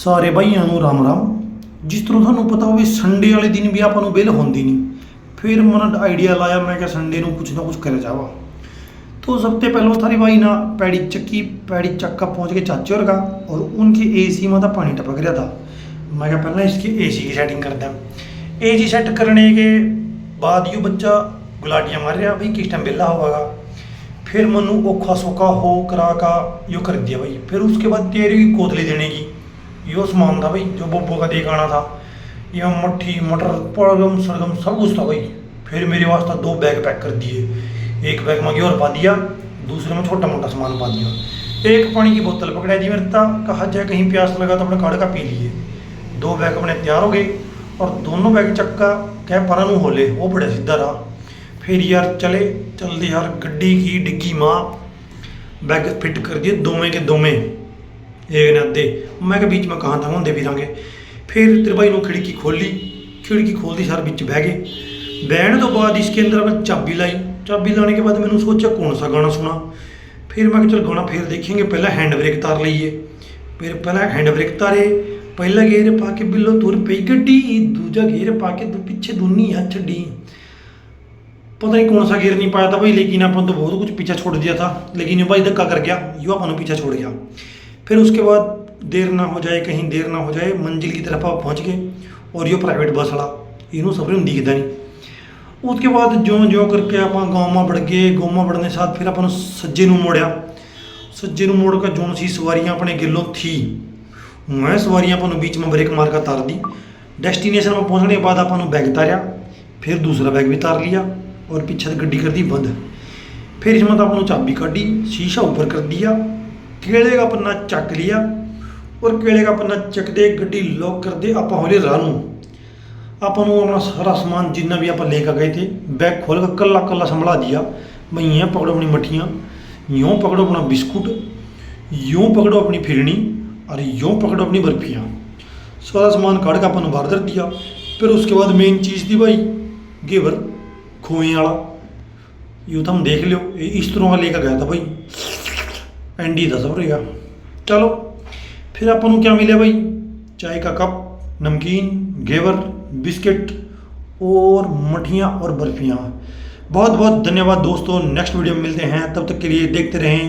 ਸਾਰੇ ਭਾਈਆਂ ਨੂੰ ਰਾਮ ਰਾਮ। ਜਿਸ ਤਰ੍ਹਾਂ ਤੁਹਾਨੂੰ ਪਤਾ ਹੋਵੇ ਸੰਡੇ ਵਾਲੇ ਦਿਨ ਵੀ ਆਪਾਂ ਨੂੰ ਵਿਹਲ ਹੁੰਦੀ ਨਹੀਂ। फिर मैंने आइडिया लाया, मैं क्या संडे को कुछ ना कुछ करे जावा। तो सबसे पहले थारी भाई ना पैड़ी चक्का पहुँच के चाचे और का, और उनकी एसी में तो पानी टपक रहा था। मैं क्या पहले इसकी एसी की सेटिंग करते हैं। एसी सेट करने के बाद यो बच्चा गुलाटियाँ मार रहा भाई किस टाइम बेला होगा। फिर मनु औखा सौखा हो करा का यो कर दिया भाई। फिर उसके बाद तेरी की कोतली देने की यो सामान था भाई जो बोबो का देख आना था। ये मट्ठी मटर पड़गम सरगम सब कुछ था भाई। फिर मेरे वास्ते 2 बैग पैक कर दिए। एक बैग में और पा दिया, दूसरे में छोटा मोटा सामान पा दिया। एक पानी की बोतल पकड़ा दी मेरे था, कहा जाए कहीं प्यास लगा तो अपने काढ़ का पी लिए। 2 बैग अपने तैयार हो गए और दोनों बैग चक्का कह परा नू होले वो बड़े सीधा रहा। फिर यार चलते यार गड्डी की डिग्गी माँ बैग फिट कर दिए दोवें के दोवें, एक ने अद्धे। मैं के बीच में कहाँ था होंगे फिरांगे। फिर तेरे भाई ने खिड़की खोलती सार बिच बह गए। बहने तो बाद इसके अंदर मैं चाबी लाने के बाद मैंने सोचा कौन सा गाना सुना। फिर मैं चल गाना फिर देखेंगे, पहला हैंड ब्रेक तार लीए। फिर पहला हैंड ब्रेक तारे, पहला गेर पा के बिल्लो तुर पई गड्डी, दूजा गेर पा के पीछे दूनी हाथ छड्डी। पता नहीं कौन सा गेर नहीं पाया था भाई, लेकिन अपन तो बहुत कुछ पीछा छोड़ दिया था। लेकिन ये भाई धक्का कर गया, यो अपन पीछा छोड़ गया। फिर उसके बाद देर ना हो जाए, कहीं देर ना हो जाए, मंजिल की तरफ आप पहुँच गए। और यो प्राइवेट बस वाला इनू सबरे दिखता नहीं। उसके बाद ज्यों करके आप गाँव में बढ़ गए। गाँव में बढ़ने के साथ फिर अपन सज्जे नू मोड़िया। सज्जे नू मोड़ कर जो सी सवारियाँ अपने गिलों थी मैं सवारियाँ अपन बीच में ब्रेक मार कर तार दी। डेस्टिनेशन में पहुँचने के बाद अपन बैग तारिया। फिर दूसरा बैग भी तार लिया और पीछे से गड्डी कर दी बंद। फिर इसमें तो अपन चाबी काटी, शीशा ऊपर कर दिया, केले का पन्ना चक लिया और केले का पन्ना चक दे गड्डी लॉक कर दे। आप होले रानू अपन अपना सारा सामान जितना भी आप लेकर गए थे बैग खोल कर कल्ला संभला दिया। भाई यहाँ पकड़ो अपनी मठियाँ, यूँ पकड़ो अपना बिस्कुट, यूँ पकड़ो अपनी फिरनी और यूँ पकड़ो अपनी बर्फियाँ। सारा सामान काट कर अपन बाहर कर दिया। फिर उसके बाद मेन चीज़ थी भाई घेवर खोए वाला, यूँ तो हम देख लो इस तरह का लेकर गया था भाई। एंडी था सब रहेगा। चलो फिर अपन को क्या मिले भाई, चाय का कप, नमकीन, घेवर, बिस्किट और मठियाँ और बर्फियाँ। बहुत बहुत धन्यवाद दोस्तों। नेक्स्ट वीडियो में मिलते हैं, तब तक के लिए देखते रहें।